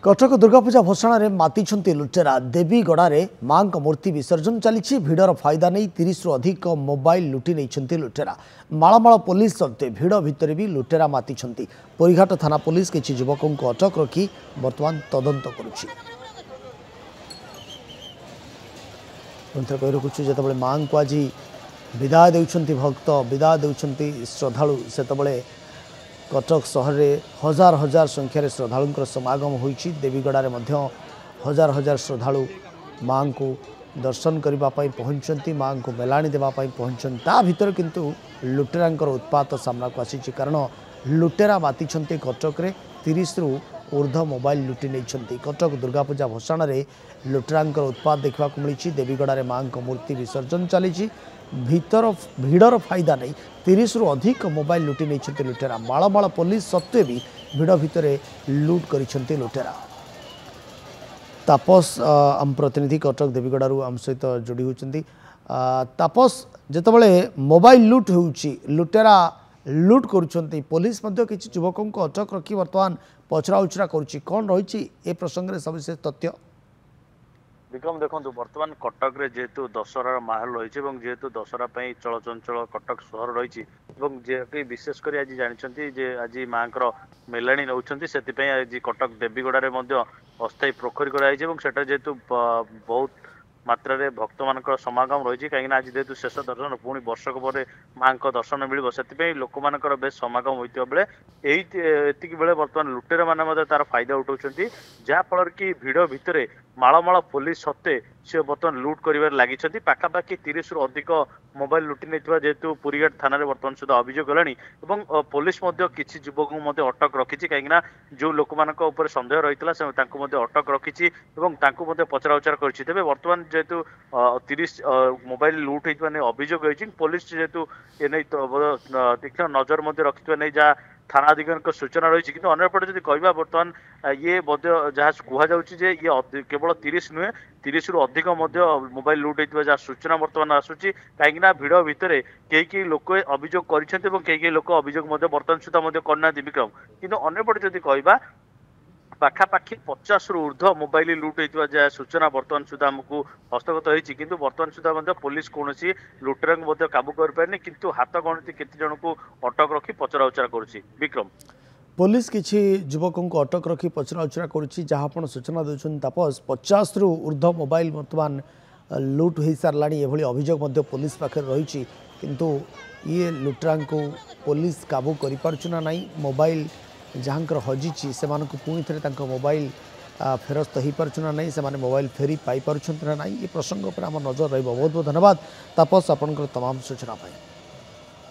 कटक दुर्गापूजा भसाण माति लुटेरा देवीगढ़ मां मूर्ति विसर्जन चली भिड़र फायदा नहीं 30 रु अधिक मोबाइल लुटि नहीं लुटेरा मालमाल पुलिस सत्वे भिड़ भितर भी लुटेरा माति पोरीघाट थाना पुलिस किसी युवकों को अटक रखी बर्तमान तदंत करुछि। रखुच्छे जो मां को आज विदाय देउछंती भक्त विदाय देउछंती श्रद्धालु सेतबले कटक सहर में हजार हजार संख्यार श्रद्धालुं समागम होइछि। देवीगढ़ में हजार हजार श्रद्धालु मां को दर्शन करने पहुंचती मां को मेलाणी देवाई पहुंचती ता भीतर किंतु लुटेरांकर उत्पात सामना को आसी कारण लुटेरा माति कटक रे 30 रु ऊर्ध्व मोबाइल लुटि नहीं। कटक दुर्गापूजा भसाण में लुटेरांकर उत्पात देखा मिली। देवीगढ़ में मां को मूर्ति विसर्जन चली भीतर भिड़र फायदा नहीं 30 रु अधिक मोबाइल लुटि नहीं लुटेरा मालमाल पुलिस सत्वे भी भिड़ भितर लुट कर लुटेरा। तापस आम प्रतिनिधि कटक देवीगढ़ आम सहित जोड़ी होती। तापस जितेबाला मोबाइल लुट हो लुटेरा लुट करुँच पुलिस किसी युवकों को अटक रखी बर्तमान पचरा उचरा करुँची कौन रही ए प्रसंग में सविशेष तथ्य विक्रम देखो बर्तमान कटक रे जेहेतु दशहरार माहौल रही जेहेतु दशहरा चलचंचल कटक सहर रही विशेषकर आज जानते आज माँ मेलाणी नौ से आज कटक देवीगढ़ में अस्थायी पोखरी कराई जेहेतु बहुत मात्रा रे भक्त मान समागम रही कहीं आज जेहेतु शेष दर्शन पुणी वर्षक पर माँ दर्शन मिल से लोक मान बेस समागम होता बेले यही बेले बर्तमान लुटेरा मैंने तार फायदा उठाऊँ जहाँफल कि भिड़ भितर मालमाल पुलिस सत्वे सी बर्तमान लुट कर लगी पाखापाखि 30 रु अधिक मोबाइल लुटि नहीं जेहेतु पुरीघाट थाना बर्तमान सुधा अभियोग गलानी पुलिस किसी युवक अटक रखी कहीं जो लोक मान सन्देह रही से अटक रखी पचरा उचार कर बर्तमान जेहेतु 30 मोबाइल लुट होता अभियोग होती पुलिस जेहेतु ये तीक्ष्ण नजर रखिथा नहीं जहाँ थाना अधिकारी सूचना रही कि अंपटे जब कह बर्तमान ये जहाँ कहुचे ये केवल 30 नुहे 30 रु अधिक मोबाइल लुट होता जहाँ सूचना बर्तमान आसूची कहीं भिड़ भितर कई लोक अभियोग कर लोक अभियोग बर्तमान सुधा करना विक्रम किंतु अंपटे जब कह पाखापाखि 50 रु ऊर्ध्व मोबाइल लुट होता जहाँ सूचना बर्तमान सुधा आमको हस्तगत होती किंतु बर्तमान सुधा पुलिस कौन लुटेरा को काबू कर पारनी किंतु हाथ गणति केते जन को अटक रखी पचरा उचरा करुछि। विक्रम पुलिस किसी युवकों को अटक रखी पचरा उचरा करुछि जहाँ आपण सूचना देउछन तापस 50 रु ऊर्ध्व मोबाइल बर्तमान लुट हो साराणी एभली अभियोग पुलिस पाखे रही किंतु ये लुटेरा को पुलिस काबू करि पारछु ना नहीं मोबाइल जहाँकर हजिची से पुणी थे मोबाइल फेरस्त हो पार्छना नहीं से मोबाइल फेरी पाई पार्छन्ति ना नहीं ये प्रसंग पर आम नजर रही। बहुत बहुत धन्यवाद तापस आपनकर तमाम सूचना पाई।